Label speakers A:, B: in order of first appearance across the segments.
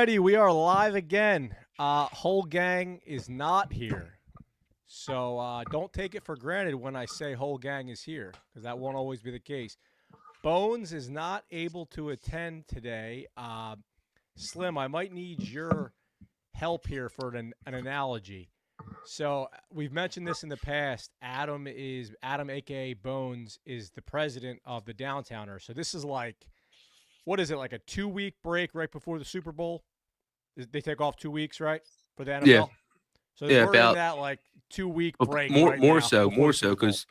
A: righty, we are live again. Whole gang is not here. So don't take it for granted when I say whole gang is here, because that won't always be the case. Bones is not able to attend today. Slim, I might need your help here for an analogy. So we've mentioned this in the past. Adam, aka Bones, is the president of the Downtowners. So this is like, what is it, like a 2 week break right before the Super Bowl? They take off 2 weeks, right, for the
B: Yeah,
A: NFL. So
B: yeah,
A: we're in
B: about
A: that like 2 week
B: well,
A: break
B: more
A: right
B: more
A: now
B: so,
A: before
B: more
A: the
B: so,
A: Super Bowl.
B: because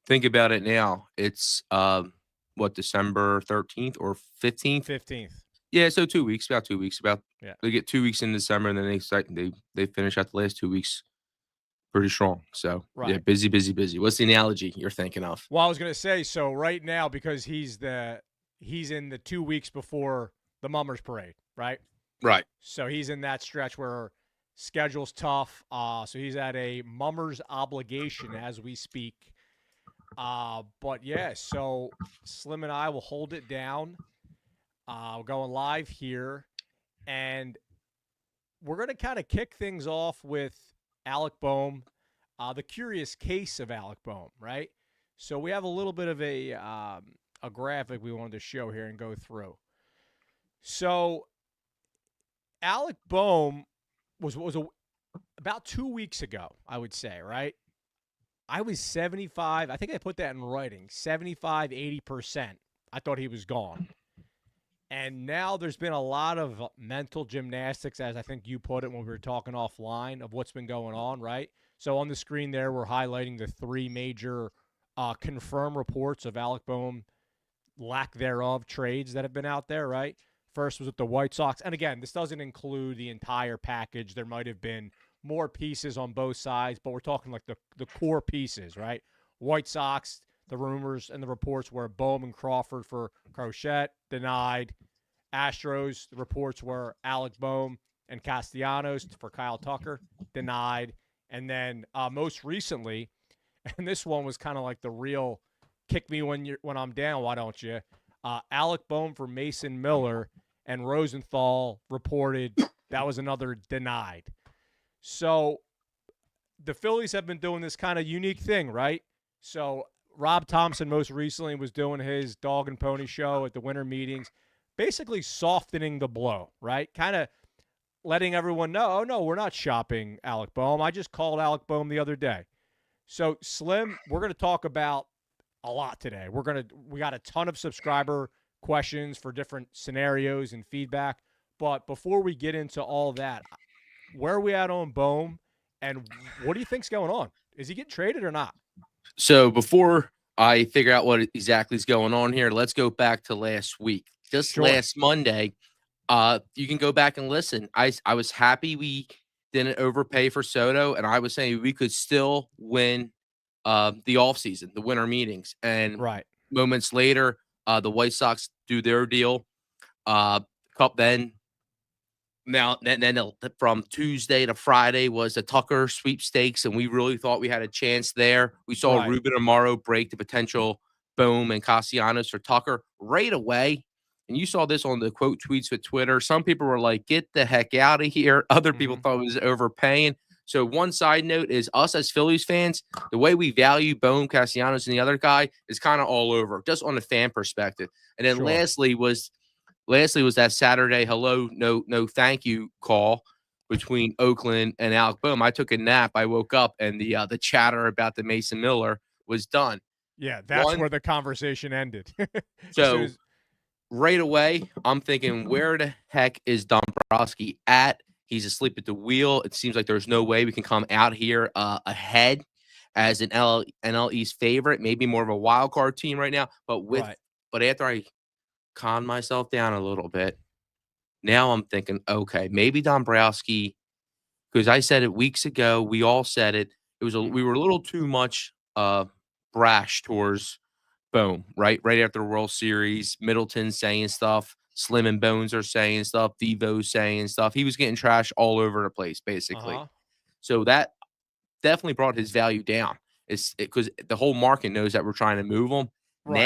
B: think about it now. It's what, December 13th or 15th?
A: 15th.
B: Yeah, so 2 weeks, about 2 weeks. About
A: Yeah.
B: they get 2 weeks in December, and then they finish out the last 2 weeks pretty strong. So yeah,
A: Right.
B: busy, busy, busy. What's the analogy you're thinking of?
A: Well, I was gonna say, so right now, because he's in the 2 weeks before the Mummers Parade, right?
B: Right.
A: So he's in that stretch where schedule's tough. So he's at a Mummers obligation as we speak. But yeah, so Slim and I will hold it down. We're going live here, and we're going to kind of kick things off with Alec Bohm, the curious case of Alec Bohm, right? So we have a little bit of a graphic we wanted to show here and go through. So Alec Bohm about 2 weeks ago, I would say, right? I was 75. I think I put that in writing. 75, 80%. I thought he was gone. And now there's been a lot of mental gymnastics, as I think you put it when we were talking offline, of what's been going on, right? So on the screen there, we're highlighting the three major confirmed reports of Alec Bohm, lack thereof, trades that have been out there, right? First was with the White Sox. And again, this doesn't include the entire package. There might have been more pieces on both sides, but we're talking like the core pieces, right? White Sox, the rumors and the reports were Bohm and Crawford for Crochet, denied. Astros, the reports were Alec Bohm and Castellanos for Kyle Tucker, denied. And then most recently, and this one was kind of like the real kick me when I'm down, why don't you? Alec Bohm for Mason Miller, and Rosenthal reported that was another denied. So the Phillies have been doing this kind of unique thing, right? So Rob Thompson most recently was doing his dog and pony show at the winter meetings, basically softening the blow, right? Kind of letting everyone know, oh, no, we're not shopping Alec Bohm. I just called Alec Bohm the other day. So, Slim, we're going to talk about a lot today. We got a ton of subscriber questions for different scenarios and feedback. But before we get into all that, where are we at on Bohm, and what do you think's going on? Is he getting traded or not?
B: So before I figure out what exactly is going on here, let's go back to last week. Just
A: Sure.
B: last Monday, you can go back and listen. I was happy we didn't overpay for Soto, and I was saying we could still win the offseason, the winter meetings. And
A: Right.
B: moments later, the White Sox do their deal. Then from Tuesday to Friday was the Tucker sweepstakes, and we really thought we had a chance there. We saw
A: Right.
B: Ruben Amaro break the potential Bohm and Castellanos for Tucker right away. And you saw this on the quote tweets with Twitter. Some people were like, get the heck out of here. Other people thought it was overpaying. So one side note is us as Phillies fans, the way we value Bohm, Castellanos, and the other guy is kind of all over, just on the fan perspective. And then
A: Sure.
B: lastly was that Saturday hello, no thank you call between Oakland and Alec Bohm. I took a nap. I woke up and the chatter about the Mason Miller was done.
A: Yeah, that's where the conversation ended.
B: So right away, I'm thinking, where the heck is Dombrowski at? He's asleep at the wheel. It seems like there's no way we can come out here ahead as an NL East favorite, maybe more of a wild card team right now. But after I calm myself down a little bit, now I'm thinking, okay, maybe Dombrowski, because I said it weeks ago. We all said it. We were a little too much brash towards Bohm, right? Right after the World Series, Middleton saying stuff, Slim and Bones are saying stuff, Devo's saying stuff. He was getting trash all over the place, basically. So that definitely brought his value down. It's because the whole market knows that we're trying to move him.
A: Right.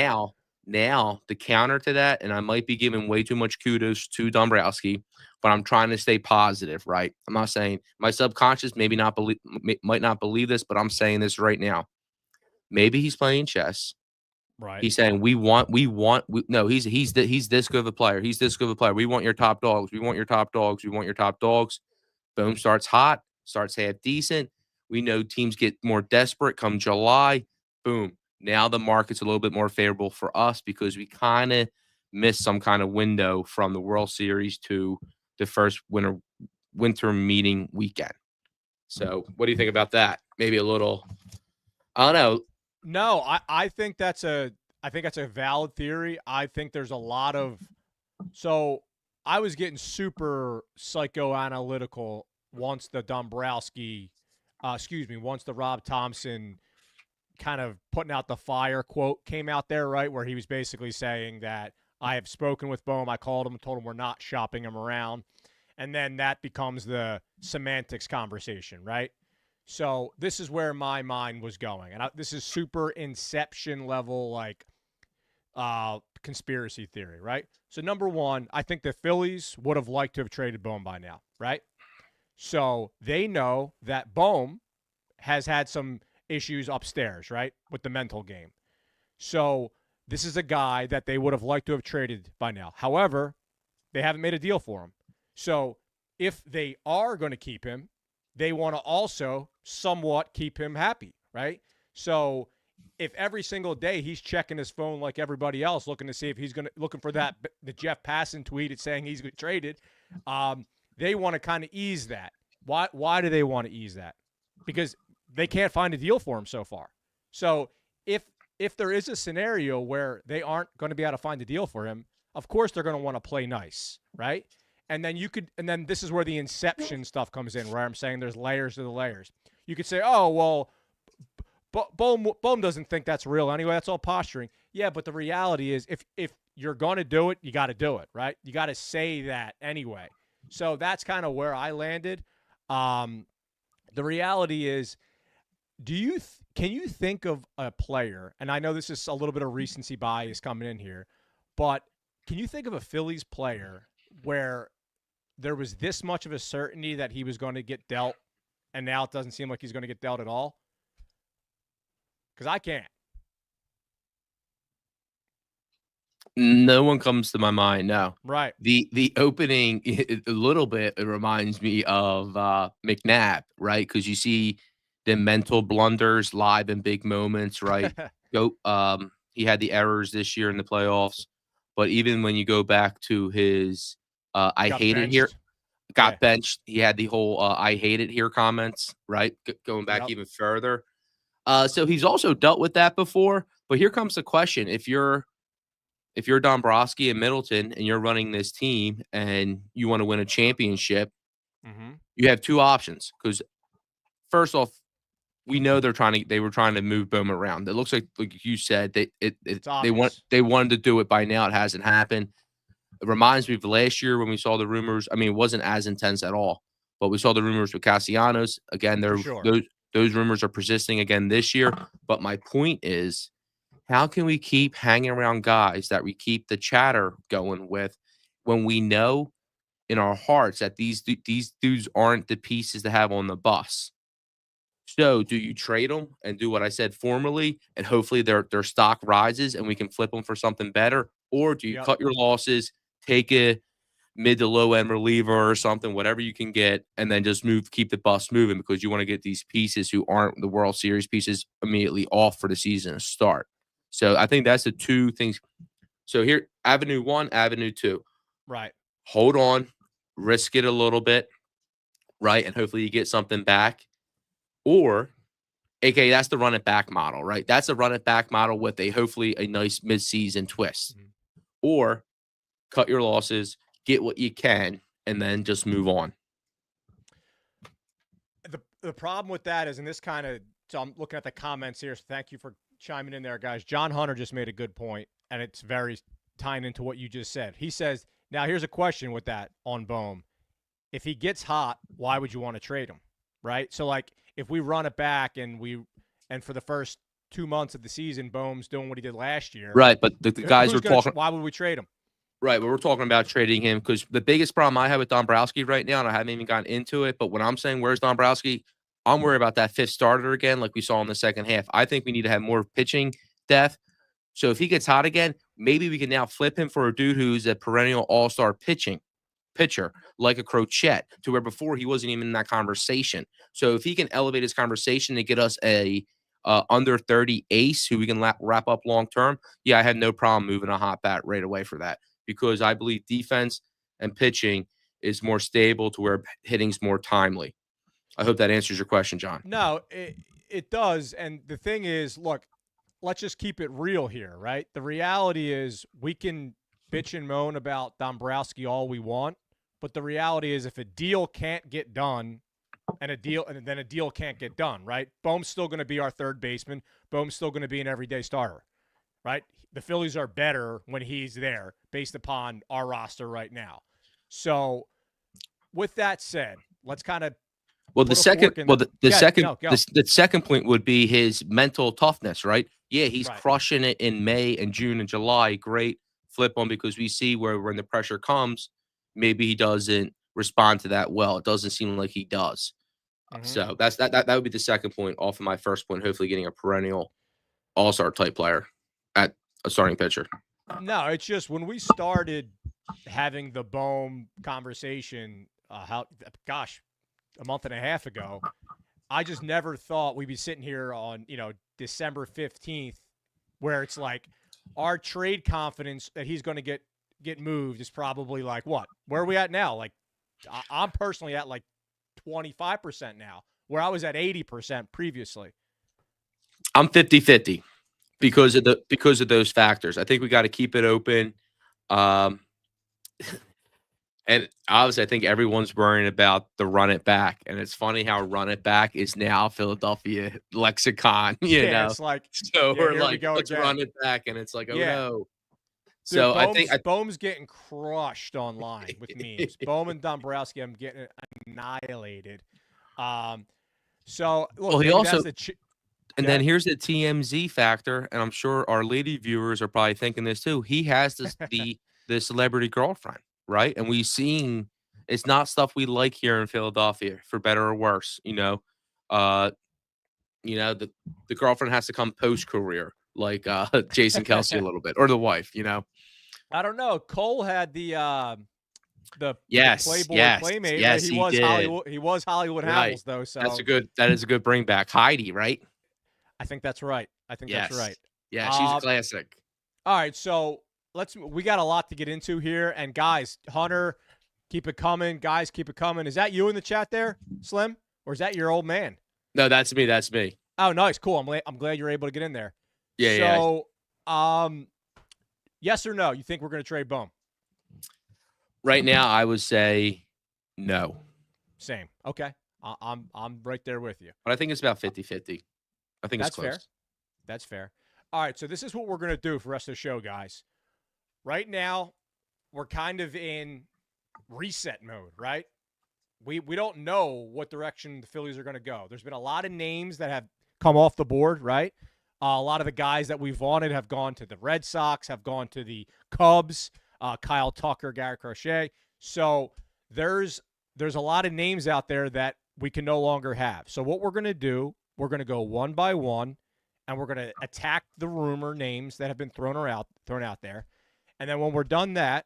B: Now, the counter to that, and I might be giving way too much kudos to Dombrowski, but I'm trying to stay positive, right? I'm not saying my subconscious might not believe this, but I'm saying this right now. Maybe he's playing chess.
A: Right.
B: He's saying no, he's this good of a player. He's this good of a player. We want your top dogs. We want your top dogs. We want your top dogs. Boom starts hot, starts half decent. We know teams get more desperate come July. Boom. Now the market's a little bit more favorable for us because we kind of missed some kind of window from the World Series to the first winter meeting weekend. So, what do you think about that? Maybe a little, I don't know.
A: No, I think that's a valid theory. I think there's a lot of so I was getting super psychoanalytical once the Dombrowski, once the Rob Thompson kind of putting out the fire quote came out there, right, where he was basically saying that I have spoken with Bohm. I called him and told him we're not shopping him around. And then that becomes the semantics conversation, right? So this is where my mind was going. And this is super inception level, like conspiracy theory, right? So number one, I think the Phillies would have liked to have traded Bohm by now, right? So they know that Bohm has had some issues upstairs, right, with the mental game. So this is a guy that they would have liked to have traded by now. However, they haven't made a deal for him. So if they are going to keep him, they want to also somewhat keep him happy, right? So if every single day he's checking his phone like everybody else, looking to see if he's looking for the Jeff Passan tweet saying he's traded, they want to kind of ease that. Why do they want to ease that? Because they can't find a deal for him so far. So if there is a scenario where they aren't going to be able to find a deal for him, of course they're going to want to play nice, right? And then this is where the inception stuff comes in, where I'm saying there's layers to the layers. You could say, oh, well, Bohm doesn't think that's real anyway. That's all posturing. Yeah, but the reality is if you're going to do it, you got to do it, right? You got to say that anyway. So that's kind of where I landed. The reality is, can you think of a player, and I know this is a little bit of recency bias coming in here, but can you think of a Phillies player where there was this much of a certainty that he was going to get dealt, and now it doesn't seem like he's going to get dealt at all? Because I can't.
B: No one comes to my mind. No.
A: Right.
B: The opening a little bit, it reminds me of McNabb, right? Because you see the mental blunders live in big moments, right? He had the errors this year in the playoffs, but even when you go back to his I
A: Got
B: hate it here,
A: benched.
B: got
A: Yeah.
B: benched. He had the whole I hate it here comments, right? Going back
A: Yep.
B: even further. So he's also dealt with that before. But here comes the question: if you're Dombrowski and Middleton and you're running this team and you want to win a championship,
A: Mm-hmm.
B: you have two options. Because first off, we know they were trying to move Boom around. It looks like you said,
A: It's obvious.
B: they wanted to do it by now. It hasn't happened. It reminds me of last year when we saw the rumors. I mean, it wasn't as intense at all, but we saw the rumors with Castellanos. Again,
A: For
B: there
A: sure.
B: those rumors are persisting again this year. But my point is, how can we keep hanging around guys that we keep the chatter going with when we know in our hearts that these dudes aren't the pieces to have on the bus? So, do you trade them and do what I said formerly, and hopefully their stock rises and we can flip them for something better, or do you
A: Yep.
B: cut your losses, take a mid to low end reliever or something, whatever you can get, and then just keep the bus moving because you want to get these pieces who aren't the World Series pieces immediately off for the season to start. So I think that's the two things. So here, avenue one, avenue two,
A: Right.
B: hold on, risk it a little bit, right? And hopefully you get something back. Or, AKA, that's the run it back model, right? That's a run it back model with hopefully a nice midseason twist.
A: Mm-hmm.
B: Or cut your losses, get what you can, and then just move on.
A: The problem with that is, and this kind of, so I'm looking at the comments here. So thank you for chiming in there, guys. John Hunter just made a good point, and it's very tying into what you just said. He says, now here's a question with that on Bohm. If he gets hot, why would you want to trade him? Right? So like if we run it back and for the first 2 months of the season, Bohm's doing what he did last year.
B: Right, but the guys we're talking.
A: Why would we trade him?
B: Right, but we're talking about trading him because the biggest problem I have with Dombrowski right now, and I haven't even gotten into it, but when I'm saying where's Dombrowski, I'm worried about that fifth starter again, like we saw in the second half. I think we need to have more pitching depth. So if he gets hot again, maybe we can now flip him for a dude who's a perennial all-star pitcher, like a Crochet, to where before he wasn't even in that conversation. So if he can elevate his conversation to get us a under 30 ace who we can wrap up long term, yeah, I have no problem moving a hot bat right away for that because I believe defense and pitching is more stable to where hitting's more timely. I hope that answers your question, John.
A: No, it does. And the thing is, look, let's just keep it real here, right? The reality is we can bitch and moan about Dombrowski all we want, but the reality is if a deal can't get done and then a deal can't get done, right? Bohm's still going to be our third baseman. Bohm's still going to be an everyday starter, right? The Phillies are better when he's there based upon our roster right now. So with that said, let's kind of
B: the second point would be his mental toughness, right? Yeah, he's crushing it in May and June and July. Great, flip him because we see where when the pressure comes, maybe he doesn't respond to that well. It doesn't seem like he does. So that would be the second point off of my first point. Hopefully, getting a perennial all-star type player at a starting pitcher.
A: No, it's just when we started having the Bohm conversation, a month and a half ago, I just never thought we'd be sitting here on, December 15th, where it's like our trade confidence that he's going to get moved is probably like what? Where are we at now? Like I'm personally at like 25% now, where I was at 80% previously.
B: I'm 50-50 because of those factors. I think we got to keep it open. And obviously, I think everyone's worrying about the run it back. And it's funny how run it back is now Philadelphia lexicon, you know?
A: It's like,
B: so we're like, let's run it back. And it's like, oh, no.
A: Dude, so Bohm's getting crushed online with memes. Bohm and Dombrowski, I'm getting annihilated. So, look,
B: well, he also
A: and
B: then here's the TMZ factor, and I'm sure our lady viewers are probably thinking this too. He has the celebrity girlfriend, right? And we've seen it's not stuff we like here in Philadelphia, for better or worse. The girlfriend has to come post career, like Jason Kelsey a little bit, or the wife.
A: I don't know. Cole had the Playboy Playmate.
B: Yes,
A: he was
B: did.
A: Hollywood. He was Hollywood Hamels, though. So
B: that is a good bring back. Heidi, right?
A: I think that's right. That's right.
B: Yeah, she's a classic.
A: All right, so we got a lot to get into here, and guys, Hunter, keep it coming. Guys, keep it coming. Is that you in the chat there, Slim, or is that your old man?
B: No, that's me. That's me.
A: Oh, nice, cool. I'm glad you're able to get in there.
B: Yeah.
A: So, yes or no? You think we're going to trade Bohm?
B: Right now, I would say no.
A: Same. Okay. I'm right there with you.
B: But I think it's about 50-50. I think
A: that's
B: it's close.
A: Fair. That's fair. All right, so this is what we're going to do for the rest of the show, guys. Right now, we're kind of in reset mode, right? We don't know what direction the Phillies are going to go. There's been a lot of names that have come off the board, right? A lot of the guys that we've wanted have gone to the Red Sox, have gone to the Cubs, Kyle Tucker, Garrett Crochet. So there's a lot of names out there that we can no longer have. So what we're going to do, we're going to go one by one, and we're going to attack the rumor names that have been thrown out there. And then when we're done that,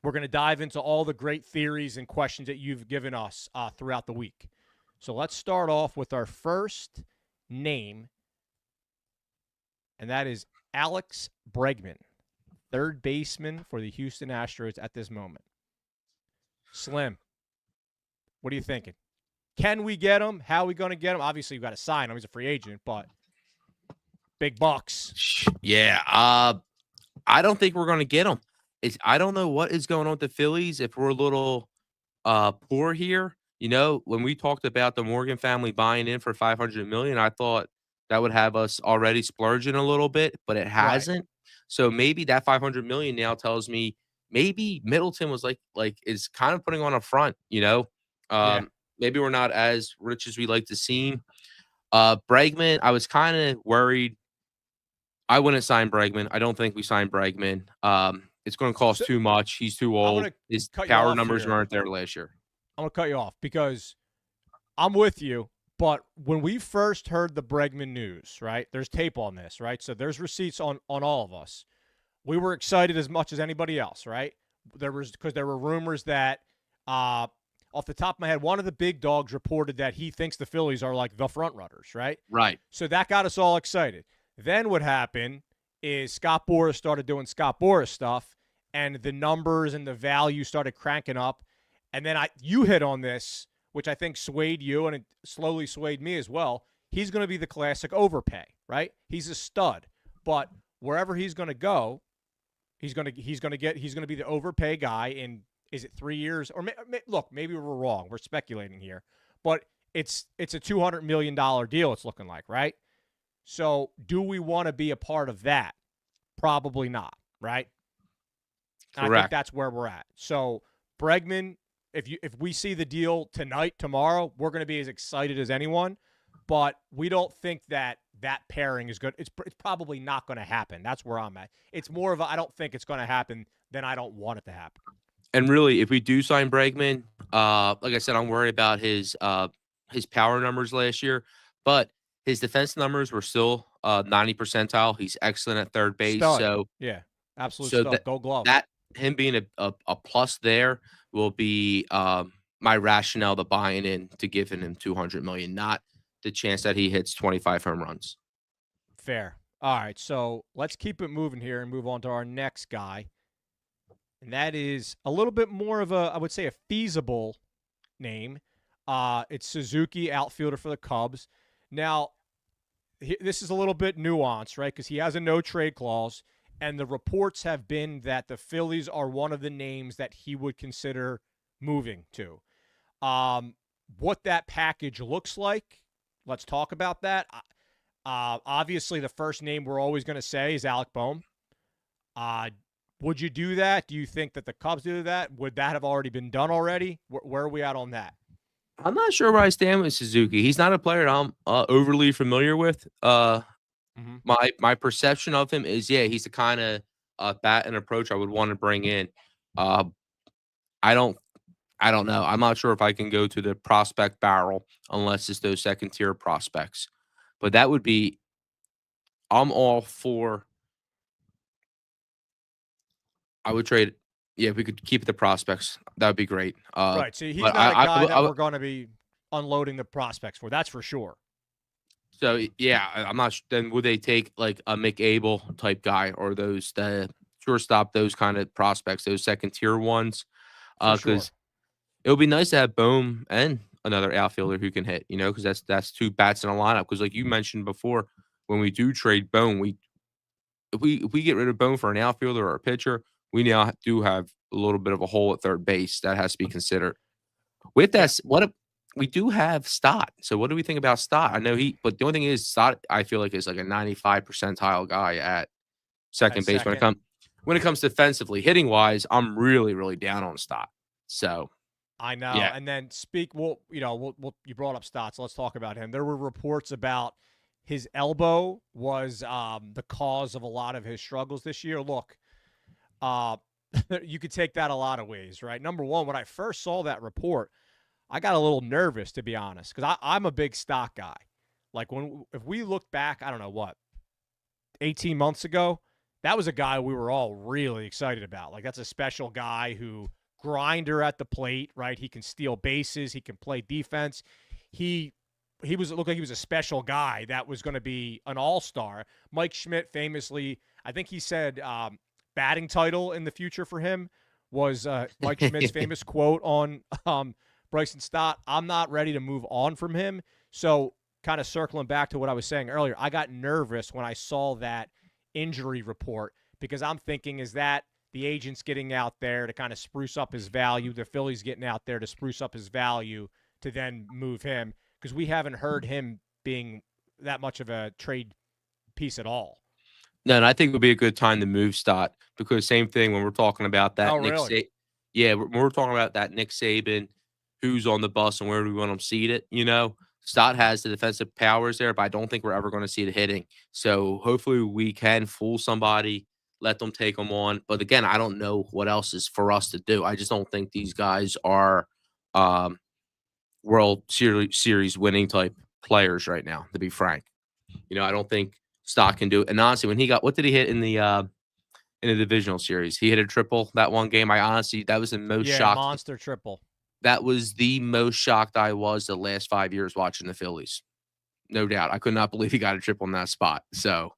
A: we're going to dive into all the great theories and questions that you've given us throughout the week. So let's start off with our first name, and that is Alex Bregman, third baseman for the Houston Astros at this moment. Slim, what are you thinking? Can we get him? How are we going to get him? Obviously, you've got to sign him. He's a free agent, but big bucks.
B: Yeah. I don't think we're going to get him. I don't know what is going on with the Phillies. If we're a little poor here, when we talked about the Morgan family buying in for $500 million, I thought that would have us already splurging a little bit, but it hasn't. Right. So maybe that $500 million now tells me maybe Middleton was like is kind of putting on a front. Maybe we're not as rich as we like to seem. Bregman, I was kind of worried I wouldn't sign Bregman. I don't think we sign Bregman. It's going to cost
A: So
B: too much. He's too
A: I'm
B: old.
A: gonna
B: His
A: cut you
B: power
A: off
B: numbers
A: here.
B: weren't there last year.
A: I'm gonna cut you off because I'm with you. But when we first heard the Bregman news, right? There's tape on this, right? So there's receipts on all of us. We were excited as much as anybody else, right? There was because there were rumors that, off the top of my head, one of the big dogs reported that he thinks the Phillies are like the front runners, right?
B: Right.
A: So that got us all excited. Then what happened is Scott Boras started doing Scott Boras stuff, and the numbers and the value started cranking up. And then you hit on this, which I think swayed you, and it slowly swayed me as well. He's going to be the classic overpay, right? He's a stud, but wherever he's going to go, he's going to be the overpay guy in, is it 3 years, or look, maybe we're wrong. We're speculating here, but it's a $200 million deal. It's looking like, right? So do we want to be a part of that? Probably not, right? And I think
B: Correct.
A: that's where we're at. So Bregman, if we see the deal tonight, tomorrow, we're going to be as excited as anyone. But we don't think that pairing is good. It's probably not going to happen. That's where I'm at. It's more of a I don't think it's going to happen than I don't want it to happen.
B: And really, if we do sign Bregman, like I said, I'm worried about his power numbers last year, but his defense numbers were still 90 percentile. He's excellent at third base.
A: Stud. Yeah. Absolute
B: So that
A: stud. Gold glove.
B: that him being a plus there will be my rationale to buying in to giving him 200 million, not the chance that he hits 25 home runs.
A: Fair. All right. So let's keep it moving here and move on to our next guy. And that is a little bit more of a, I would say, a feasible name. It's Suzuki, outfielder for the Cubs. Now, this is a little bit nuanced, right? Because he has a no trade clause, and the reports have been that the Phillies are one of the names that he would consider moving to. What that package looks like, let's talk about that. Obviously, the first name we're always going to say is Alec Bohm. Would you do that? Do you think that the Cubs do that? Would that have already been done already? Where are we at on that?
B: I'm not sure where I stand with Suzuki. He's not a player I'm overly familiar with.
A: Mm-hmm.
B: My perception of him is, yeah, he's the kind of bat and approach I would want to bring in. Uh, I don't I don't know. I'm not sure if I can go to the prospect barrel unless it's those second tier prospects. But that would be I'm all for I would trade yeah, if we could keep the prospects, that would be great.
A: Right. So he's
B: But
A: not a guy
B: I
A: that we're going to be unloading the prospects for. That's for sure.
B: so yeah, I'm not. Then would they take like a McAble type guy or those the shortstop, those kind of prospects, those second tier ones?
A: For sure.
B: Because it would be nice to have Bohm and another outfielder who can hit. Because that's two bats in a lineup. Because like you mentioned before, when we do trade Bohm, if we get rid of Bohm for an outfielder or a pitcher, we now do have a little bit of a hole at third base that has to be considered. With
A: Yeah.
B: that, what if we do have Stott? So what do we think about Stott? I know but the only thing is Stott, I feel like is like a 95 percentile guy at
A: At
B: second base
A: second.
B: when it comes defensively, hitting wise. I'm really really down on Stott. So
A: I know.
B: yeah,
A: And then you brought up Stott, so let's talk about him. There were reports about his elbow was the cause of a lot of his struggles this year. Look, uh, you could take that a lot of ways, right? Number one, when I first saw that report, I got a little nervous, to be honest, because I'm a big Stott guy. Like if we look back, I don't know what, 18 months ago, that was a guy we were all really excited about. Like that's a special guy who grinder at the plate, right? He can steal bases, he can play defense. It looked like he was a special guy that was going to be an all-star. Mike Schmidt famously, I think he said batting title in the future for him was Mike Schmidt's famous quote on Bryson Stott. I'm not ready to move on from him. So kind of circling back to what I was saying earlier, I got nervous when I saw that injury report because I'm thinking, is that the agent's getting out there to kind of spruce up his value, the Phillies getting out there to spruce up his value to then move him, because we haven't heard him being that much of a trade piece at all.
B: no, and I think it would be a good time to move Stott because same thing when we're talking about
A: Oh,
B: that
A: really?
B: yeah, when we're talking about that Nick Saban, who's on the bus and where do we want him seated. Stott has the defensive powers there, but I don't think we're ever going to see the hitting. So hopefully we can fool somebody, let them take them on. But again, I don't know what else is for us to do. I just don't think these guys are um, Series winning type players right now, to be frank. I don't think Stott can do it. And honestly, when he got, what did he hit in the divisional series? He hit a triple that one game. I honestly, that was the most
A: Yeah,
B: shocked.
A: monster triple.
B: That was the most shocked I was the last 5 years watching the Phillies. No doubt. I could not believe he got a triple in that spot. So,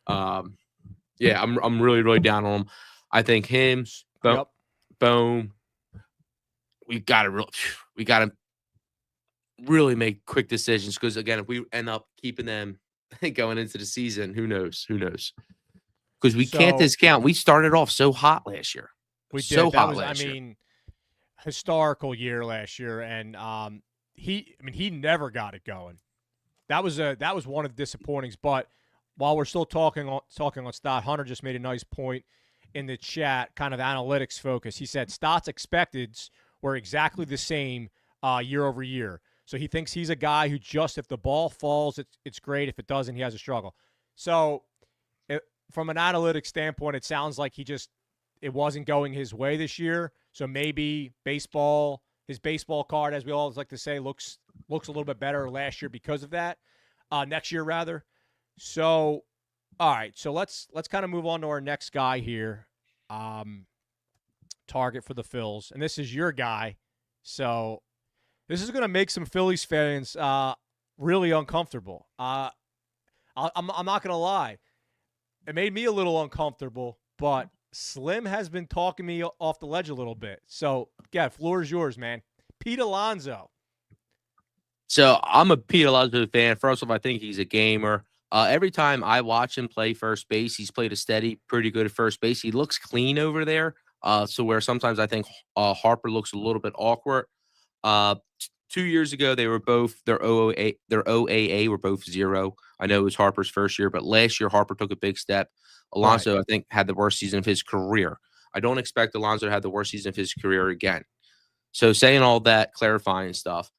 B: yeah, I'm really, really down on him. I think him,
A: Yep.
B: Bohm, we got to really make quick decisions because, again, if we end up keeping them going into the season, who knows? Who knows? Because we can't discount. We started off so hot last year.
A: We
B: so
A: did. That
B: hot
A: was,
B: last year.
A: Historical year last year, and he never got it going. That was one of the disappointings. But while we're still talking on Stott, Hunter just made a nice point in the chat, kind of analytics focus. He said Stott's expecteds were exactly the same year over year. So he thinks he's a guy who just, if the ball falls, it's great. If it doesn't, he has a struggle. So from an analytics standpoint, it sounds like it wasn't going his way this year. So maybe his baseball card, as we always like to say, looks a little bit better last year because of that. Next year, rather. So, all right. So let's kind of move on to our next guy here. Target for the Phils. And this is your guy. So this is going to make some Phillies fans really uncomfortable. I'm not going to lie. It made me a little uncomfortable, but Slim has been talking me off the ledge a little bit. So, yeah, floor is yours, man. Pete Alonso.
B: So I'm a Pete Alonso fan. First of all, I think he's a gamer. Every time I watch him play first base, he's played a steady, pretty good at first base. He looks clean over there. So where sometimes I think Harper looks a little bit awkward. 2 years ago, they were both their OAA were both 0. I know it was Harper's first year, but last year Harper took a big step. Alonso, I think, had the worst season of his career. I don't expect Alonso to have the worst season of his career again. So saying all that, clarifying stuff,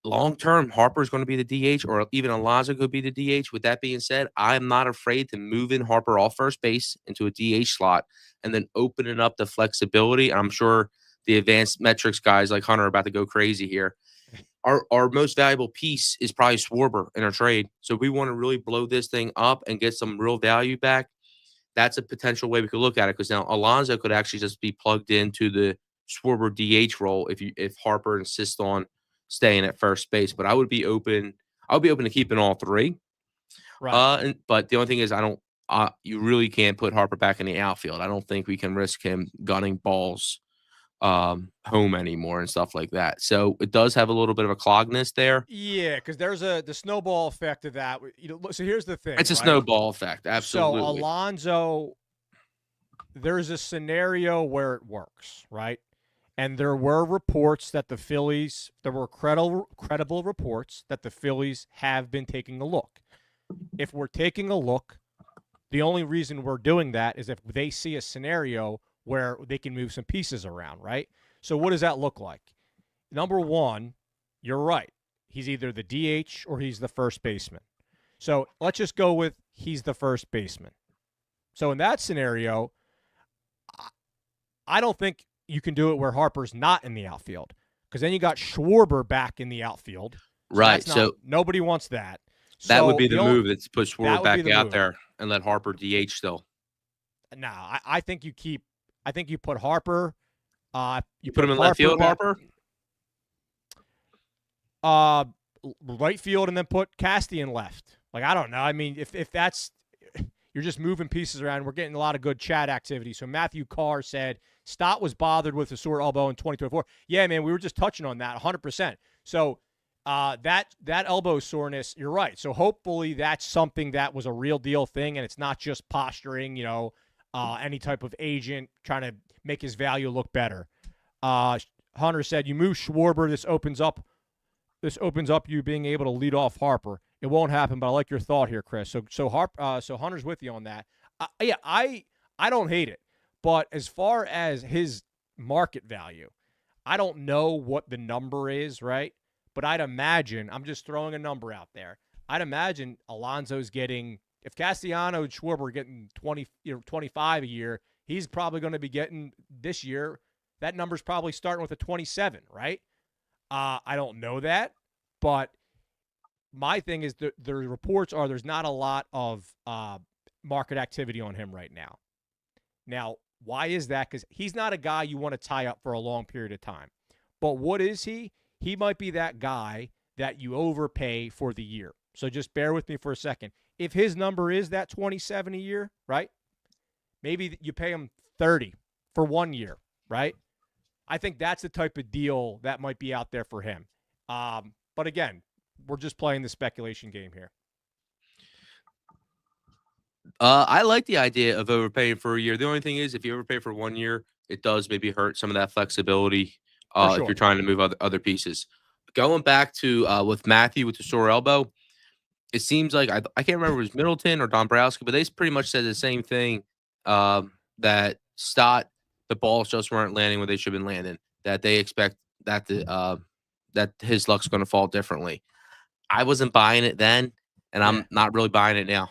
B: long term, Harper is going to be the DH, or even Alonso could be the DH. With that being said, I'm not afraid to move in Harper off first base into a DH slot and then opening up the flexibility. I'm sure the advanced metrics guys like Hunter are about to go crazy here. Our most valuable piece is probably Schwarber in our trade. So if we want to really blow this thing up and get some real value back, that's a potential way we could look at it. Because now Alonso could actually just be plugged into the Schwarber DH role if Harper insists on staying at first base. But I would be open to keeping all three.
A: Right.
B: But the only thing is, you really can't put Harper back in the outfield. I don't think we can risk him gunning balls home anymore and stuff like that. So it does have a little bit of a clogness there.
A: Yeah, because there's the snowball effect of that. So here's the thing.
B: It's a snowball effect. Absolutely.
A: So Alonso, there's a scenario where it works, right? And there were reports that there were credible reports that the Phillies have been taking a look. If we're taking a look, the only reason we're doing that is if they see a scenario where they can move some pieces around, right? So what does that look like? Number one, you're right. He's either the DH or he's the first baseman. So let's just go with he's the first baseman. So in that scenario, I don't think you can do it where Harper's not in the outfield, because then you got Schwarber back in the outfield.
B: Right. So
A: nobody wants that.
B: That would be the move. That's put Schwarber back out there and let Harper DH still.
A: No, I think you keep. I think you put Harper.
B: You put him in left field, Harper.
A: Right field, and then put Casty in left. Like, I don't know. I mean, if that's, you're just moving pieces around. We're getting a lot of good chat activity. So Matthew Carr said Stott was bothered with a sore elbow in 2024. Yeah, man, we were just touching on that 100%. So that elbow soreness, you're right. So hopefully that's something that was a real deal thing, and it's not just posturing, any type of agent trying to make his value look better. Hunter said, you move Schwarber, this opens up you being able to lead off Harper. It won't happen, but I like your thought here, Chris. So Hunter's with you on that. I don't hate it, but as far as his market value, I don't know what the number is, right? But I'd imagine, I'm just throwing a number out there. I'd imagine Alonso's getting, if Castellano and Schwarber are getting 20, 25 a year, he's probably going to be getting this year. That number's probably starting with a 27, right? I don't know that, but my thing is the reports are there's not a lot of market activity on him right now. Now, why is that? Because he's not a guy you want to tie up for a long period of time. But what is he? He might be that guy that you overpay for the year. So just bear with me for a second. If his number is that 27 a year, right? Maybe you pay him 30 for 1 year, right? I think that's the type of deal that might be out there for him. But again, we're just playing the speculation game here.
B: I like the idea of overpaying for a year. The only thing is, if you overpay for 1 year, it does maybe hurt some of that flexibility
A: For
B: if you're
A: sure.
B: trying to move other pieces. Going back to with Matthew with the sore elbow, it seems like I can't remember if it was Middleton or Dombrowski, but they pretty much said the same thing that Stott, the balls just weren't landing where they should have been landing. That they expect that that his luck's going to fall differently. I wasn't buying it then, and
A: Yeah.
B: I'm not really buying it now.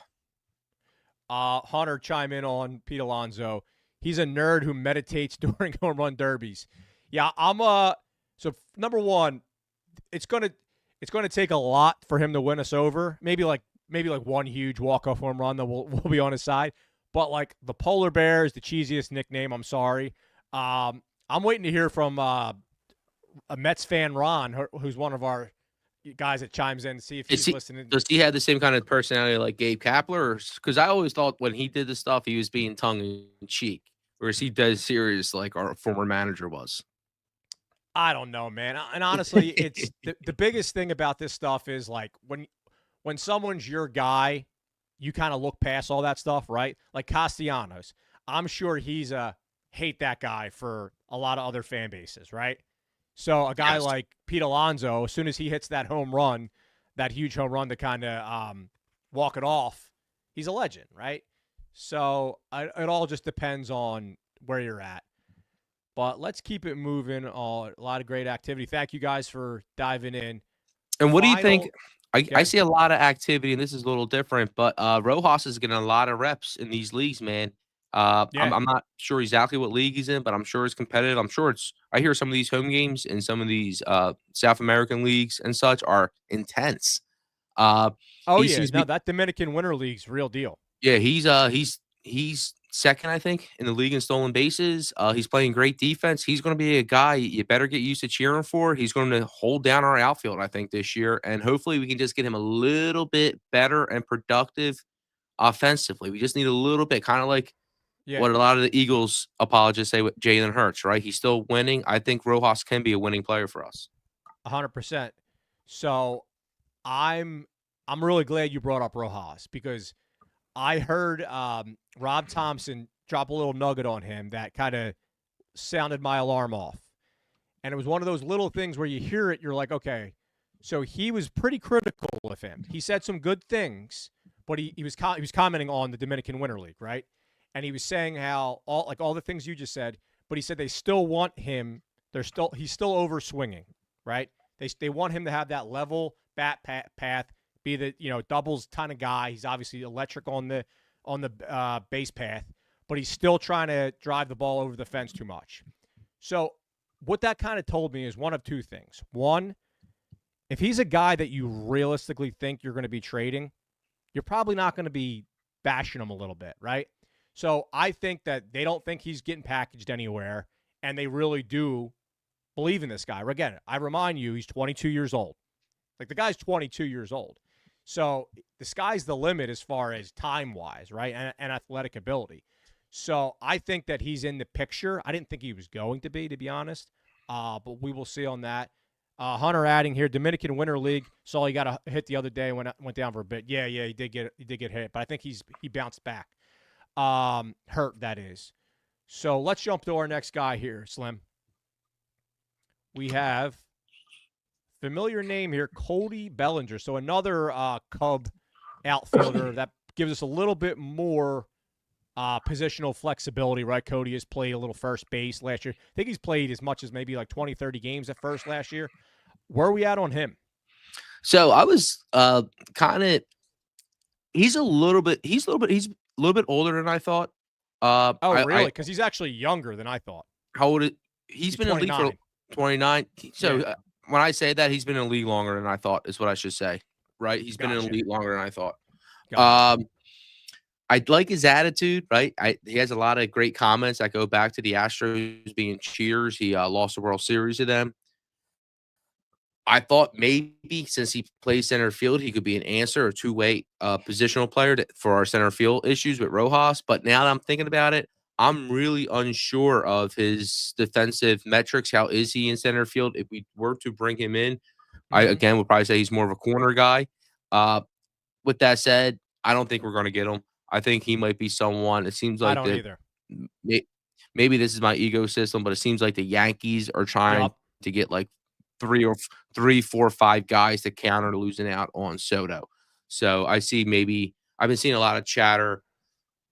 A: Hunter chime in on Pete Alonso. He's a nerd who meditates during home run derbies. Yeah, I'm so number one, it's gonna take a lot for him to win us over. Maybe like one huge walk-off home run that will be on his side. But like the Polar Bear is the cheesiest nickname. I'm sorry. I'm waiting to hear from a Mets fan, Ron, who's one of our guys that chimes in to see if he's listening.
B: Does he have the same kind of personality like Gabe Kapler? Because I always thought when he did the stuff, he was being tongue in cheek, or is he dead serious like our former manager was?
A: I don't know, man. And honestly, it's the biggest thing about this stuff is like when someone's your guy, you kind of look past all that stuff, right? Like Castellanos, I'm sure he's a hate that guy for a lot of other fan bases, right? So a guy like Pete Alonso, as soon as he hits that home run, that huge home run to kind of walk it off, he's a legend, right? So it all just depends on where you're at. But let's keep it moving. A lot of great activity. Thank you guys for diving in.
B: And what do you think? I
A: Okay.
B: see a lot of activity, and this is a little different, but Rojas is getting a lot of reps in these leagues, man. I'm not sure exactly what league he's in, but I'm sure it's competitive. I'm sure it's. I hear some of these home games in some of these South American leagues and such are intense.
A: Oh
B: He
A: yeah,
B: seems to
A: no,
B: be,
A: that Dominican Winter League's real deal.
B: yeah, he's second, I think, in the league in stolen bases. He's playing great defense. He's going to be a guy you better get used to cheering for. He's going to hold down our outfield, I think, this year, and hopefully we can just get him a little bit better and productive offensively. We just need a little bit, kind of like
A: Yeah,
B: what a lot of the Eagles apologists say with Jalen Hurts, right? He's still winning. I think Rojas can be a winning player for us.
A: 100%. So I'm really glad you brought up Rojas because I heard Rob Thompson drop a little nugget on him that kind of sounded my alarm off. And it was one of those little things where you hear it, you're like, okay. So he was pretty critical of him. He said some good things, but he was commenting on the Dominican Winter League, right? And he was saying how all the things you just said, but he said they still want him. He's still over swinging, right? They want him to have that level bat path, be the doubles kind of guy. He's obviously electric on the base path, but he's still trying to drive the ball over the fence too much. So what that kind of told me is one of two things. One, if he's a guy that you realistically think you're going to be trading, you're probably not going to be bashing him a little bit, right? So I think that they don't think he's getting packaged anywhere, and they really do believe in this guy. Again, I remind you, he's 22 years old. Like, the guy's 22 years old. So the sky's the limit as far as time-wise, right, and athletic ability. So I think that he's in the picture. I didn't think he was going to be honest, but we will see on that. Hunter adding here, Dominican Winter League. Saw he got a hit the other day, went down for a bit. Yeah, he did get hit, but I think he bounced back. Hurt, that is. So let's jump to our next guy here, Slim. We have familiar name here, Cody Bellinger. So another Cub outfielder that gives us a little bit more positional flexibility, right? Cody has played a little first base last year. I think he's played as much as maybe like 20, 30 games at first last year. Where are we at on him?
B: So I was kind of he's a little bit older than I thought.
A: Oh, really?
B: I
A: Because he's actually younger than I thought.
B: how old is he's
A: He's
B: been in the league for
A: 29.
B: 29. So
A: Yeah,
B: when I say that he's been in the league longer than I thought is what I should say, right? He's been in the
A: gotcha.
B: league longer than I thought.
A: Gotcha.
B: Um, I like his attitude, right? He has a lot of great comments that go back to the Astros being cheers. He lost the World Series to them. I thought maybe since he plays center field, he could be an answer or two-way positional player for our center field issues with Rojas. But now that I'm thinking about it, I'm really unsure of his defensive metrics. How is he in center field? If we were to bring him in, I
A: Hmm.
B: again would probably say he's more of a corner guy. Uh, with that said, I don't think we're going to get him. I think he might be someone. It seems
A: I
B: like
A: don't
B: that
A: either.
B: maybe this is my ego system, but it seems like the Yankees are trying
A: Yup.
B: to get like three or three, four, five guys to counter losing out on Soto. So I see maybe I've been seeing a lot of chatter,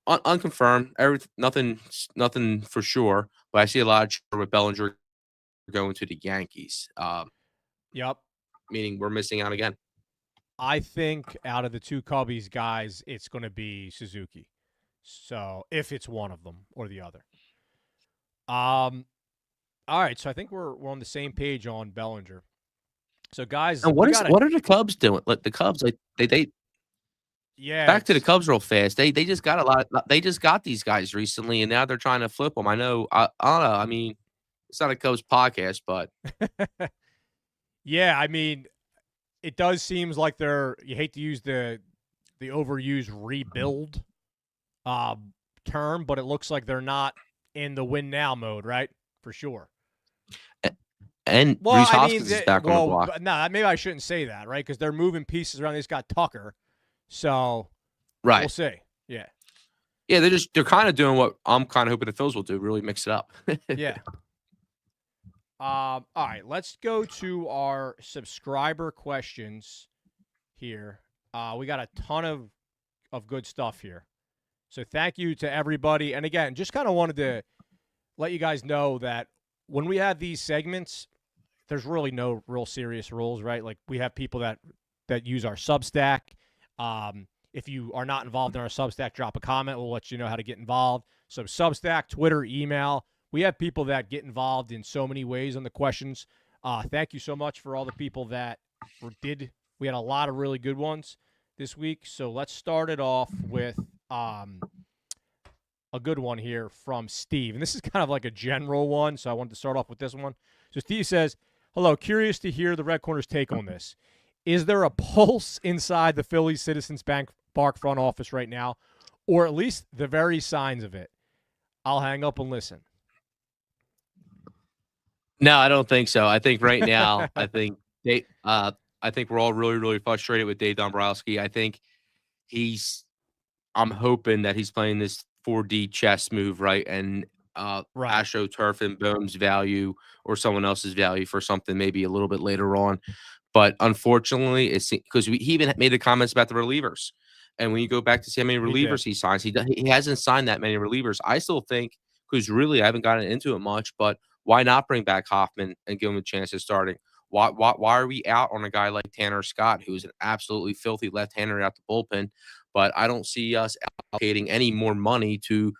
B: unconfirmed, nothing for sure, but I see a lot of chatter with Bellinger going to the Yankees,
A: Yup.
B: meaning we're missing out again.
A: I think out of the two Cubbies guys, it's going to be Suzuki. So if it's one of them or the other. All right. So I think we're on the same page on Bellinger. So guys,
B: And
A: we got to,
B: what are the Cubs doing? Like the Cubs, like they
A: yeah,
B: back to the
A: it's,
B: Cubs real fast. They just got a lot. They just got these guys recently, and now they're trying to flip them. I know. I don't know. I mean, it's not a Cubs podcast, but
A: yeah, I mean, it does seems like you hate to use the overused rebuild term, but it looks like they're not in the win now mode, right? For sure.
B: and
A: Well,
B: Reese
A: I mean,
B: Hoskins is back on the block.
A: no, maybe I shouldn't say that, right? Because they're moving pieces around. They just got Tucker, so we'll
B: Right.
A: see. Yeah,
B: Yeah, they're kind of doing what I'm kind of hoping the Phils will do, really mix it up.
A: yeah. All right, let's go to our subscriber questions here. We got a ton of good stuff here. So thank you to everybody. And again, just kind of wanted to let you guys know that when we have these segments, there's really no real serious rules, right? Like we have people that use our Substack. If you are not involved in our Substack, drop a comment. We'll let you know how to get involved. So Substack, Twitter, email. We have people that get involved in so many ways on the questions. Thank you so much for all the people that did. We had a lot of really good ones this week. So let's start it off with a good one here from Steve. And this is kind of like a general one, so I wanted to start off with this one. So Steve says, hello, curious to hear the Red Corner's take on this. Is there a pulse inside the Phillies Citizens Bank Park front office right now, or at least the very signs of it? I'll hang up and listen.
B: No, I don't think so. I think right now, I think we're all really, really frustrated with Dave Dombrowski. I think he's I'm hoping that he's playing this 4D chess move, right? And
A: Right.
B: AstroTurf and Bohm's value or someone else's value for something maybe a little bit later on. But unfortunately, it's because he even made the comments about the relievers. And when you go back to see how many
A: He did.
B: relievers he signs, he hasn't signed that many relievers. I still think because really I haven't gotten into it much, but why not bring back Hoffman and give him a chance at starting? Why are we out on a guy like Tanner Scott, who's an absolutely filthy left-hander out the bullpen? But I don't see us allocating any more money to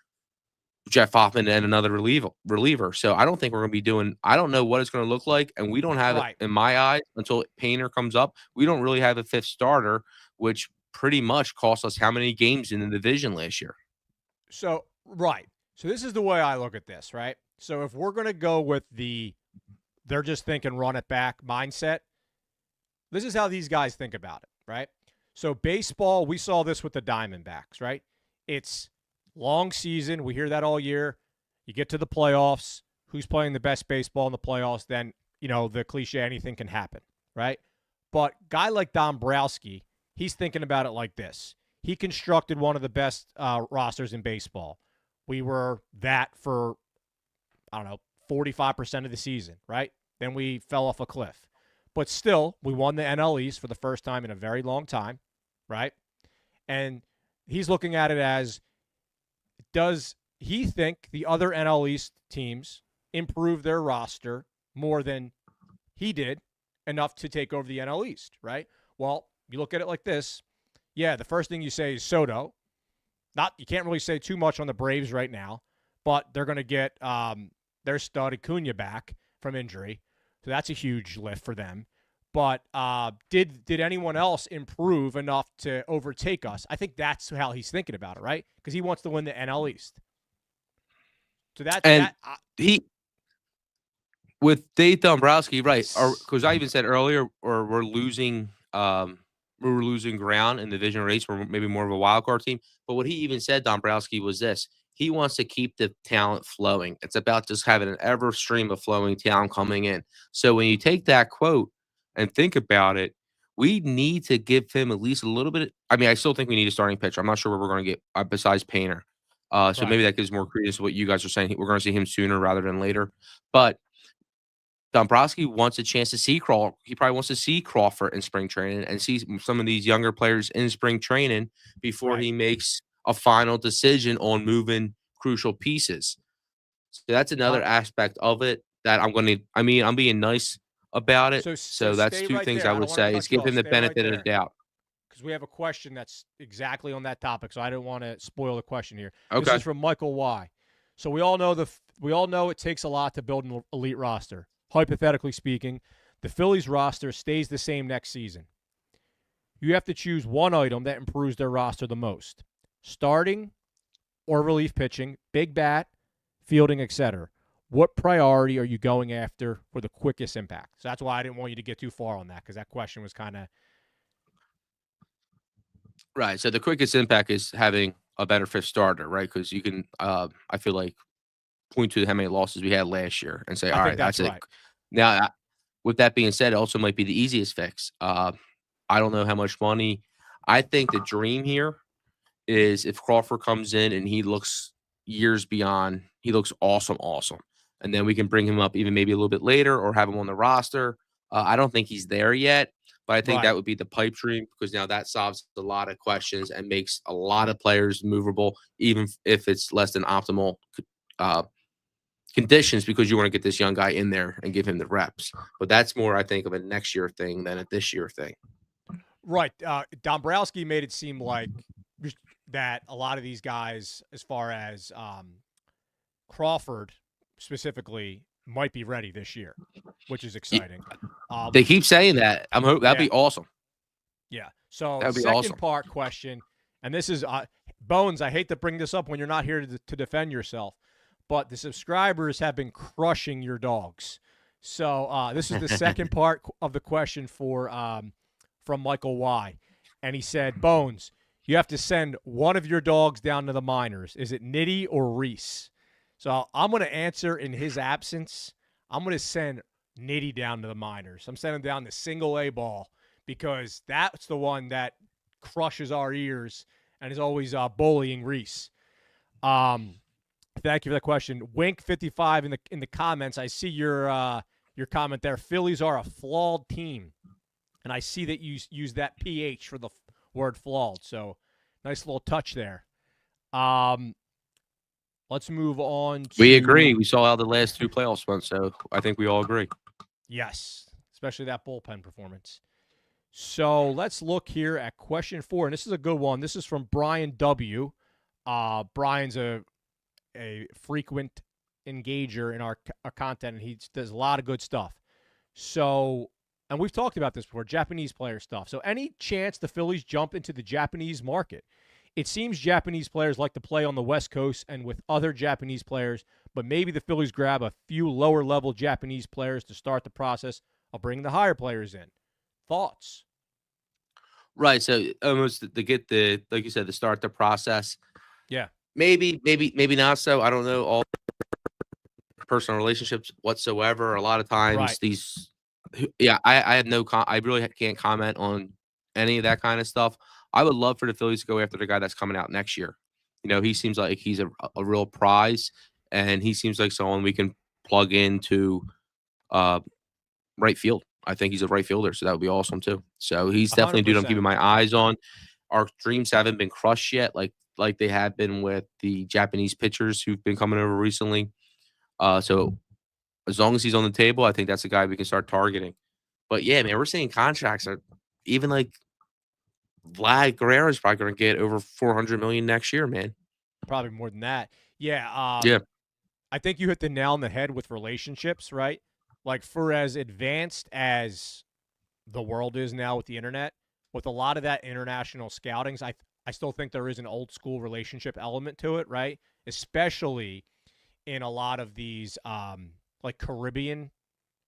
B: Jeff Hoffman and another reliever. So I don't think we're going to be doing. I don't know what it's going to look like, and we don't have it
A: Right.
B: in my eyes until Painter comes up. We don't really have a fifth starter, which pretty much cost us how many games in the division last year.
A: So, right. So this is the way I look at this, right? So if we're going to go with they're just thinking run it back mindset, this is how these guys think about it, right? So baseball, we saw this with the Diamondbacks, right? It's long season. We hear that all year. You get to the playoffs. Who's playing the best baseball in the playoffs? Then, the cliche, anything can happen, right? But guy like Dombrowski, he's thinking about it like this. He constructed one of the best rosters in baseball. We were that for, I don't know, 45% of the season, right? Then we fell off a cliff. But still, we won the NL East for the first time in a very long time, right? And he's looking at it as, does he think the other NL East teams improve their roster more than he did? enough to take over the NL East, right? Well, you look at it like this. Yeah, the first thing you say is Soto. Not you can't really say too much on the Braves right now, but they're going to get their stud Acuna back from injury, so that's a huge lift for them. But did anyone else improve enough to overtake us? I think that's how he's thinking about it, right? Because he wants to win the NL East. So that
B: And
A: that
B: he with Dave Dombrowski, right? Because I even said earlier, or we're losing ground in the division race. We're maybe more of a wild card team. But what he even said, Dombrowski, was this: he wants to keep the talent flowing. It's about just having an ever stream of flowing talent coming in. So when you take that quote and think about it, we need to give him at least a little bit. I mean, I still think we need a starting pitcher. I'm not sure where we're going to get besides Painter. So
A: right,
B: maybe that gives more credence to what you guys are saying. We're going to see him sooner rather than later. But Dombrowski wants a chance to see Crawl. He probably wants to see Crawford in spring training and see some of these younger players in spring training before
A: right.
B: he makes a final decision on moving crucial pieces. So that's another aspect of it that I'm going to. I mean, I'm being nice about it.
A: So
B: So that's
A: stay
B: two
A: right
B: things
A: there.
B: I
A: I don't
B: would
A: want to
B: say is
A: cut you
B: give
A: off.
B: him the
A: Stay right
B: benefit of the
A: there
B: doubt.
A: because we have a question that's exactly on that topic. So I didn't want to spoil the question here. This
B: Okay.
A: is from Michael Y. So we all know it takes a lot to build an elite roster. Hypothetically speaking, the Phillies roster stays the same next season. You have to choose one item that improves their roster the most: starting or relief pitching, big bat, fielding, etc. What priority are you going after for the quickest impact? So that's why I didn't want you to get too far on that because that question was kind of
B: Right. So the quickest impact is having a better fifth starter, right? Because you can, I feel like, point to how many losses we had last year and say,
A: I
B: all
A: think
B: right,
A: that's
B: that's it.
A: right.
B: Now, with that being said, it also might be the easiest fix. I don't know how much money. I think the dream here is if Crawford comes in and he looks years beyond, he looks awesome, awesome. And then we can bring him up even maybe a little bit later or have him on the roster. I don't think he's there yet, but I think that
A: Right.
B: would be the pipe dream because now that solves a lot of questions and makes a lot of players movable, even if it's less than optimal uh, conditions because you want to get this young guy in there and give him the reps. But that's more, I think, of a next year thing than a this year thing.
A: Right. Dombrowski made it seem like that a lot of these guys, as far as Crawford specifically, might be ready this year, which is
B: Y-
A: exciting.
B: They keep saying that. That'd
A: Yeah.
B: be awesome.
A: Yeah. So,
B: That'd be
A: second
B: awesome.
A: part question, and this is Bones. I hate to bring this up when you're not here to defend yourself, but the subscribers have been crushing your dogs. So this is the second part of the question for from Michael Y. And he said, Bones, you have to send one of your dogs down to the minors. Is it Nitty or Reese? So I'm going to answer in his absence. I'm going to send Nitty down to the minors. I'm sending down the single A ball because that's the one that crushes our ears and is always bullying Reese. Um, Thank you for that question. Wink55 in the comments. I see your comment there. Phillies are a flawed team, and I see that you use that ph for the word flawed. So nice little touch there. Um, let's move on
B: We agree.
A: to
B: We saw how the last two playoffs went, so I think we all agree.
A: yes, especially that bullpen performance. So let's look here at question 4, and this is a good one. This is from Brian W. Brian's a frequent engager in our content, and he does a lot of good stuff. So, and we've talked about this before, Japanese player stuff. So, any chance the Phillies jump into the Japanese market? It seems Japanese players like to play on the West Coast and with other Japanese players, but maybe the Phillies grab a few lower level Japanese players to start the process of bringing the higher players in. Thoughts?
B: Right. So almost to get the like you said, to start the process.
A: Yeah.
B: Maybe not so. I don't know all personal relationships whatsoever. A lot of times
A: Right.
B: these yeah, I have no I really can't comment on any of that kind of stuff. I would love for the Phillies to go after the guy that's coming out next year. You know, he seems like he's a real prize and he seems like someone we can plug into uh right field. I think he's a right fielder, so that would be awesome too. So he's definitely a dude I'm
A: 100%.
B: keeping my eyes on. Our dreams haven't been crushed yet, like they have been with the Japanese pitchers who've been coming over recently. So as long as he's on the table, I think that's a guy we can start targeting. But yeah, man, we're seeing contracts are even like Vlad Guerrero's probably going to get over 400 million next year, man.
A: Probably more than that. Yeah,
B: Yeah,
A: I think you hit the nail on the head with relationships, right? Like for as advanced as the world is now with the internet, with a lot of that international scoutings, I still think there is an old school relationship element to it, right? Especially in a lot of these like Caribbean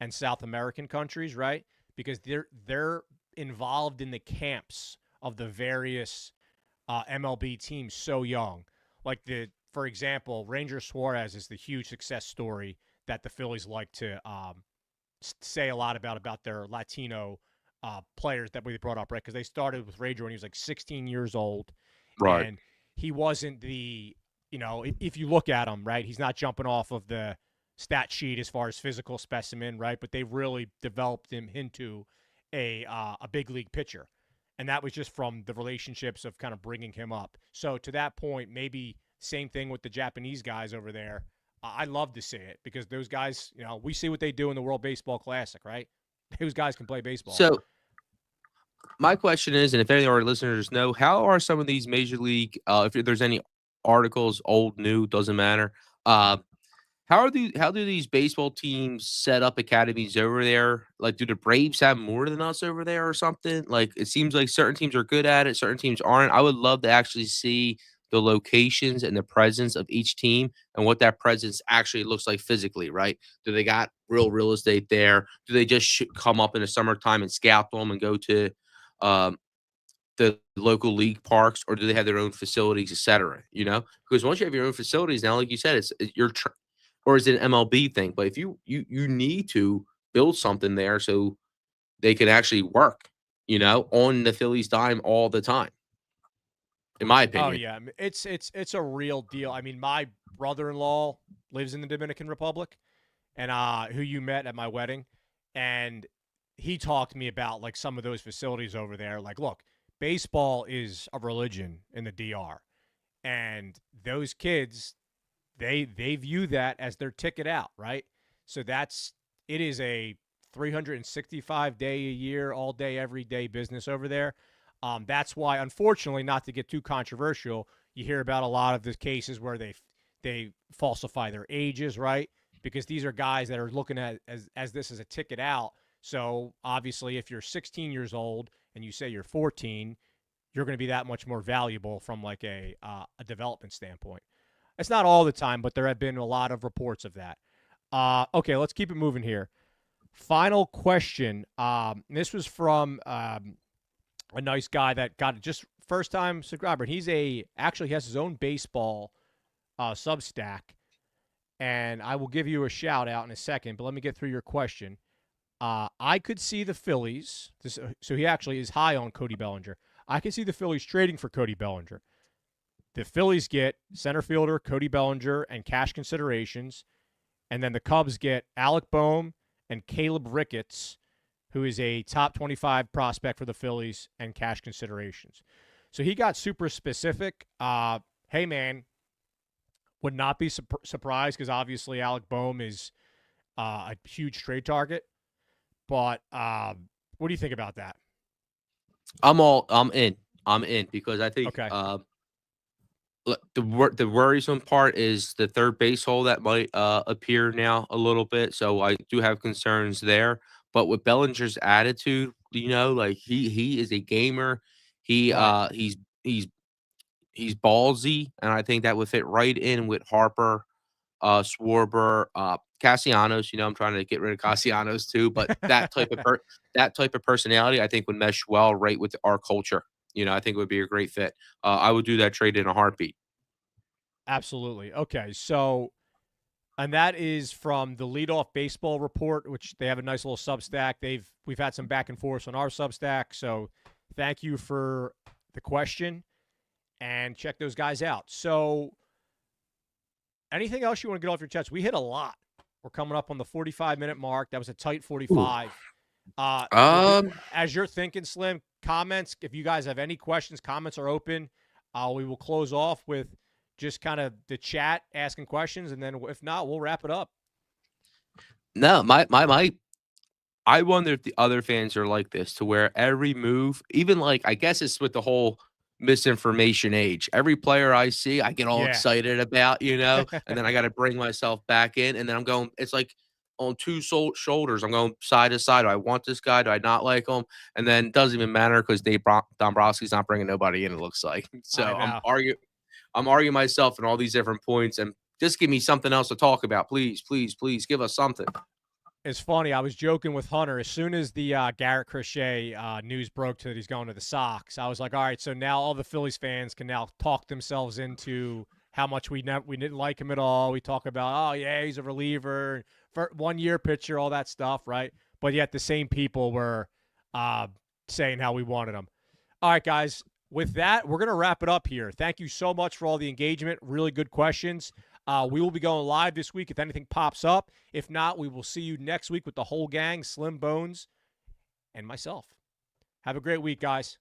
A: and South American countries, right? Because they're involved in the camps of the various MLB teams so young. Like for example, Ranger Suarez is the huge success story that the Phillies like to say a lot about their Latino players that we brought up, right? Because they started with Ranger when he was like 16 years old,
B: right.
A: and he wasn't the, if you look at him, right, he's not jumping off of the stat sheet as far as physical specimen, right? But they really developed him into a big league pitcher, and that was just from the relationships of kind of bringing him up. So to that point, maybe same thing with the Japanese guys over there. I love to see it because those guys, we see what they do in the World Baseball Classic, right? Those guys can play baseball.
B: So my question is, and if any of our listeners know, how are some of these major league, if there's any articles, old, new, doesn't matter, uh, how do these baseball teams set up academies over there? Like, do the Braves have more than us over there or something? Like, it seems like certain teams are good at it, certain teams aren't. I would love to actually see the locations and the presence of each team and what that presence actually looks like physically, right? Do they got real estate there? Do they just come up in the summertime and scout them and go to um, the local league parks, or do they have their own facilities, et cetera? You know, because once you have your own facilities now, like you said, you're or is it an MLB thing? But if you need to build something there so they can actually work, on the Phillies dime all the time, in my
A: Oh
B: opinion.
A: yeah, it's a real deal. I mean, my brother-in-law lives in the Dominican Republic, and who you met at my wedding, and he talked to me about like some of those facilities over there. Like, look, baseball is a religion in the DR, and those kids, they view that as their ticket out, right? So it is a 365 day a year, all day, every day business over there. That's why, unfortunately, not to get too controversial, you hear about a lot of the cases where they falsify their ages, right? Because these are guys that are looking at as this as a ticket out. So obviously, if you're 16 years old and you say you're 14, you're going to be that much more valuable from like a development standpoint. It's not all the time, but there have been a lot of reports of that. Okay, let's keep it moving here. Final question. This was from a nice guy that got it just first time subscriber. He's actually has his own baseball Substack, and I will give you a shout out in a second. But let me get through your question. I could see the Phillies. So he actually is high on Cody Bellinger. I could see the Phillies trading for Cody Bellinger. The Phillies get center fielder Cody Bellinger and cash considerations, and then the Cubs get Alec Bohm and Caleb Ricketts, who is a top 25 prospect for the Phillies, and cash considerations. So he got super specific. Hey, man, would not be surprised because obviously Alec Bohm is a huge trade target. But what do you think about that?
B: I'm in. I'm in because I think
A: Okay.
B: look, the worrisome part is the third base hole that might appear now a little bit. So I do have concerns there. But with Bellinger's attitude, like he is a gamer. He
A: Right.
B: he's ballsy, and I think that would fit right in with Harper, Schwarber, Castellanos. I'm trying to get rid of Castellanos too, but that type of personality, I think would mesh well right with our culture. I think it would be a great fit. I would do that trade in a heartbeat.
A: Absolutely. Okay. So, and that is from the Leadoff Baseball Report, which they have a nice little Substack. We've had some back and forth on our Substack. So, thank you for the question and check those guys out. So, anything else you want to get off your chest? We hit a lot. We're coming up on the 45-minute mark. That was a tight
B: Ooh.
A: 45.
B: Um,
A: As you're thinking, Slim, comments, if you guys have any questions, comments are open. We will close off with just kind of the chat asking questions, and then if not, we'll wrap it up.
B: no, my I wonder if the other fans are like this to where every move, even like I guess it's with the whole misinformation age. Every player I see, I get all
A: Yeah.
B: excited about, and then I got to bring myself back in, and then I'm going. It's like on two shoulders. I'm going side to side. Do I want this guy? Do I not like him? And then it doesn't even matter because Dombrowski's not bringing nobody in. It looks like
A: I
B: so.
A: know.
B: I'm arguing myself in all these different points, and just give me something else to talk about, please, please, please. Give us something.
A: It's funny. I was joking with Hunter. As soon as the Garrett Crochet news broke that he's going to the Sox, I was like, all right, so now all the Phillies fans can now talk themselves into how much we didn't like him at all. We talk about, oh, yeah, he's a reliever, for 1 year pitcher, all that stuff, right? But yet the same people were saying how we wanted him. All right, guys. With that, we're going to wrap it up here. Thank you so much for all the engagement. Really good questions. We will be going live this week if anything pops up. If not, we will see you next week with the whole gang, Slim Bones, and myself. Have a great week, guys.